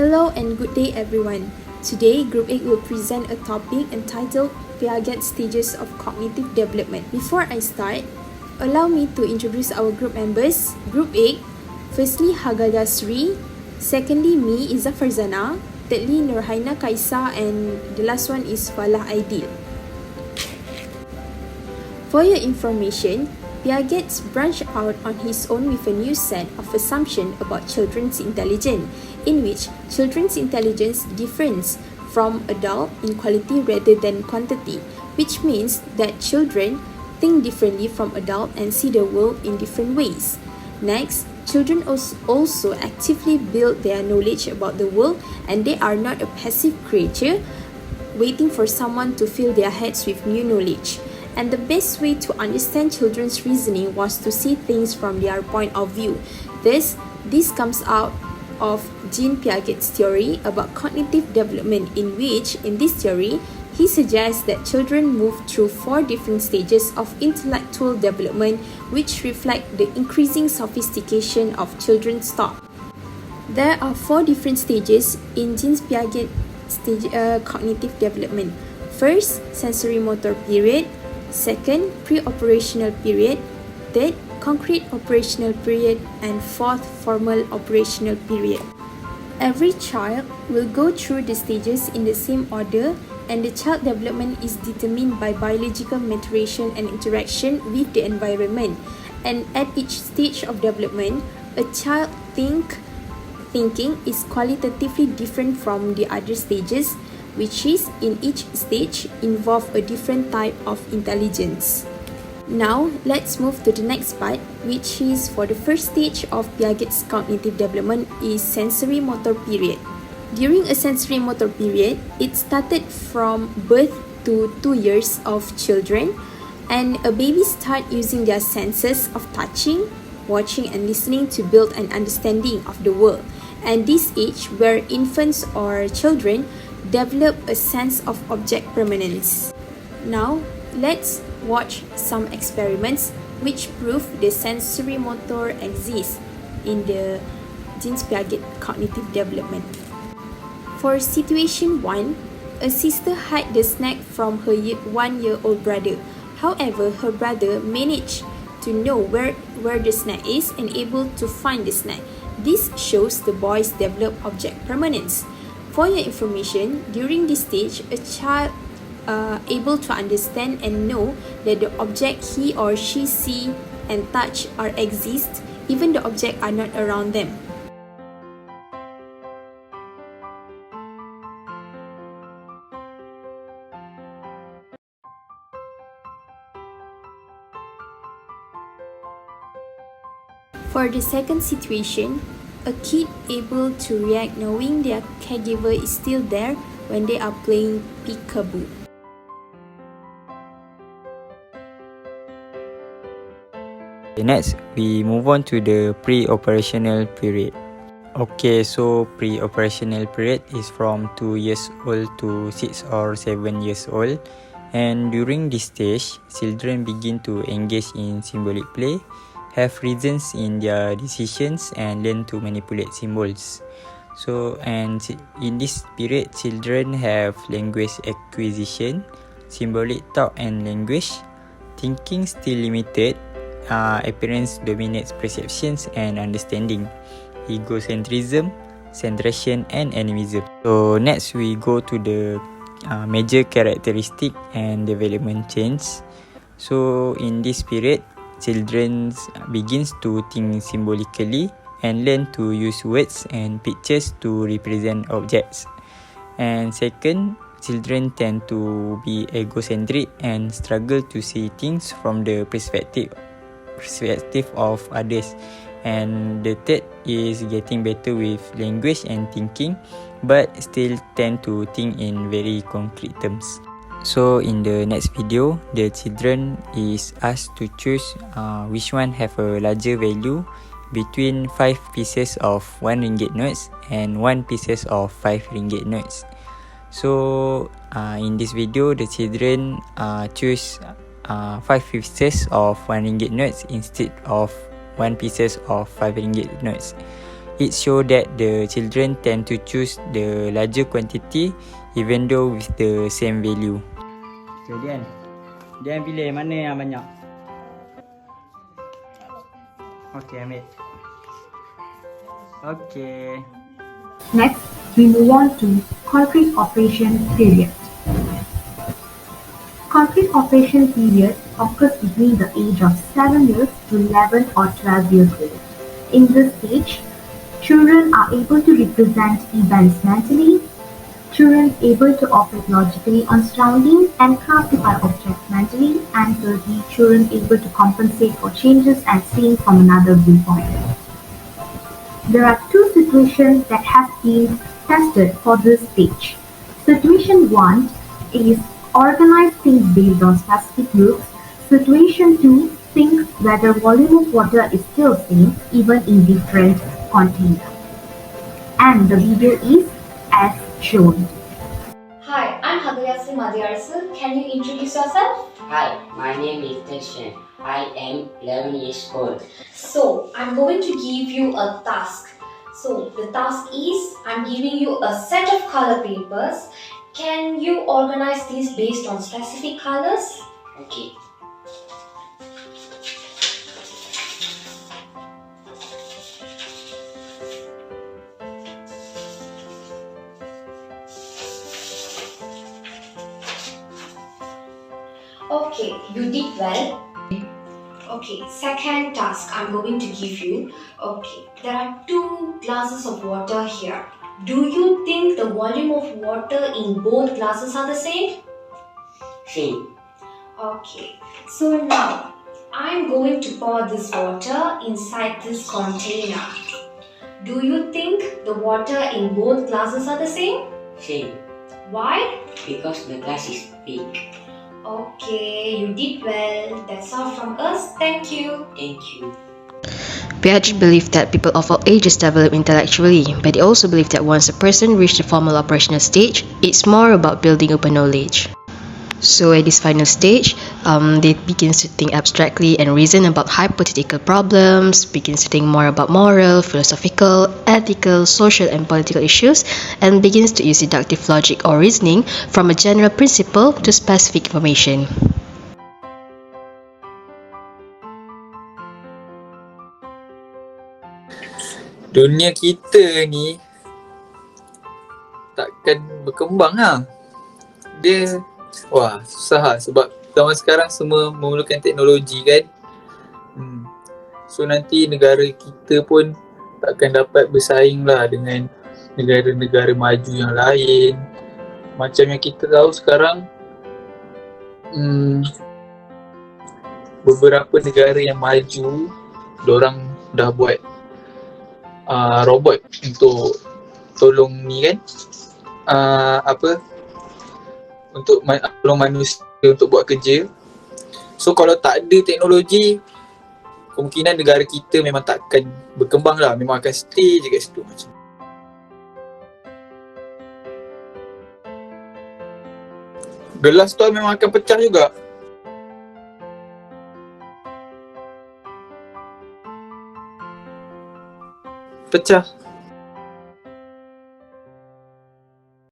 Hello and good day everyone. Today, Group 8 will present a topic entitled Piaget'S Stages of Cognitive Development. Before I start, allow me to introduce our group members. Group 8, firstly Hagada Sri, secondly me Izzah Farzana, thirdly Nurhaina Kaisa, and the last one is Falah Aidil. For your information, Piaget'S branched out on his own with a new set of assumptions about children's intelligence, in which children's intelligence differs from adult in quality rather than quantity, which means that children think differently from adults and see the world in different ways. Next, children also actively build their knowledge about the world, and they are not a passive creature waiting for someone to fill their heads with new knowledge. And the best way to understand children's reasoning was to see things from their point of view. This comes out of Jean Piaget's theory about cognitive development, in which, in this theory, he suggests that children move through 4 different stages of intellectual development, which reflect the increasing sophistication of children's thought. There are 4 different stages in Jean Piaget's cognitive development. First, sensory motor period. Second, pre-operational period. Third, concrete operational period. And fourth, formal operational period. Every child will go through the stages in the same order, and the child development is determined by biological maturation and interaction with the environment. And at each stage of development, a child thinking is qualitatively different from the other stages, which is, in each stage, involve a different type of intelligence. Now, let's move to the next part, which is for the first stage of Piaget's cognitive development is sensory motor period. During a sensory motor period, it started from birth to 2 years of children, and a baby start using their senses of touching, watching, and listening to build an understanding of the world. And this age where infants or children develop a sense of object permanence. Now, let's watch some experiments which prove the sensory motor exists in the Jean Piaget cognitive development. For situation 1, a sister hid the snack from her 1-year-old brother. However, her brother managed to know where the snack is and able to find the snack. This shows the boys develop object permanence. For your information, during this stage, a child able to understand and know that the object he or she see and touch or exist, even the object are not around them. For the second situation, a kid able to react knowing their caregiver is still there when they are playing peekaboo. Next, we move on to the pre-operational period. Okay, so pre-operational period is from 2 years old to 6 or 7 years old. And during this stage, children begin to engage in symbolic play, have reasons in their decisions, and learn to manipulate symbols. So, and in this period, children have language acquisition, symbolic thought and language, thinking still limited, appearance dominates perceptions and understanding, egocentrism, centration, and animism. So next we go to the major characteristic and development change. So in this period, children begins to think symbolically and learn to use words and pictures to represent objects. And second, children tend to be egocentric and struggle to see things from the perspective of others. And the third is getting better with language and thinking, but still tend to think in very concrete terms. So in the next video, the children is asked to choose which one have a larger value between 5 pieces of 1 ringgit notes and 1 pieces of 5 ringgit notes. So in this video, the children choose 5 pieces of 1 ringgit notes instead of 1 pieces of 5 ringgit notes. It shows that the children tend to choose the larger quantity even though with the same value. Okay, Dian pilih mana yang banyak? Okay, ambil. Okay. Next, we move on to concrete operation period. Concrete operation period occurs between the age of 7 years to 11 or 12 years old. In this stage, children are able to represent events mentally, children able to operate logically on surroundings and classify objects mentally, and thirdly, children able to compensate for changes and seen from another viewpoint. There are two situations that have been tested for this stage. Situation 1 is organize things based on specific groups. Situation 2 think whether volume of water is still same even in different container. And the video is as shown. Hi, I'm Hadayasi Madhyarsu. Can you introduce yourself? Hi, my name is Darshan. I am 11 years old. So, I'm going to give you a task. So, the task is, I'm giving you a set of color papers. Can you organize these based on specific colors? Okay. Okay, you did well. Okay, second task I'm going to give you. Okay, there are 2 glasses of water here. Do you think the volume of water in both glasses are the same? Same. Okay, so now I'm going to pour this water inside this container. Do you think the water in both glasses are the same? Same. Why? Because the glass is big. Okay, you did well. That's all from us. Thank you. Thank you. Piaget believed that people of all ages develop intellectually, but he also believed that once a person reached the formal operational stage, it's more about building open knowledge. So at this final stage, they begin to think abstractly and reason about hypothetical problems, begins to think more about moral, philosophical, ethical, social and political issues, and begins to use deductive logic or reasoning from a general principle to specific information. Dunia kita ni takkan berkembang lah. Dia susah lah sebab zaman sekarang semua memerlukan teknologi kan. So nanti negara kita pun takkan dapat bersaing lah dengan negara-negara maju yang lain. Macam yang kita tahu sekarang, beberapa negara yang maju, dorang dah buat robot untuk tolong ni kan, untuk tolong manusia untuk buat kerja. So kalau tak ada teknologi, kemungkinan negara kita memang takkan berkembang lah, memang akan stay je kat situ macam. Gelas tu memang akan pecah juga. Pecah.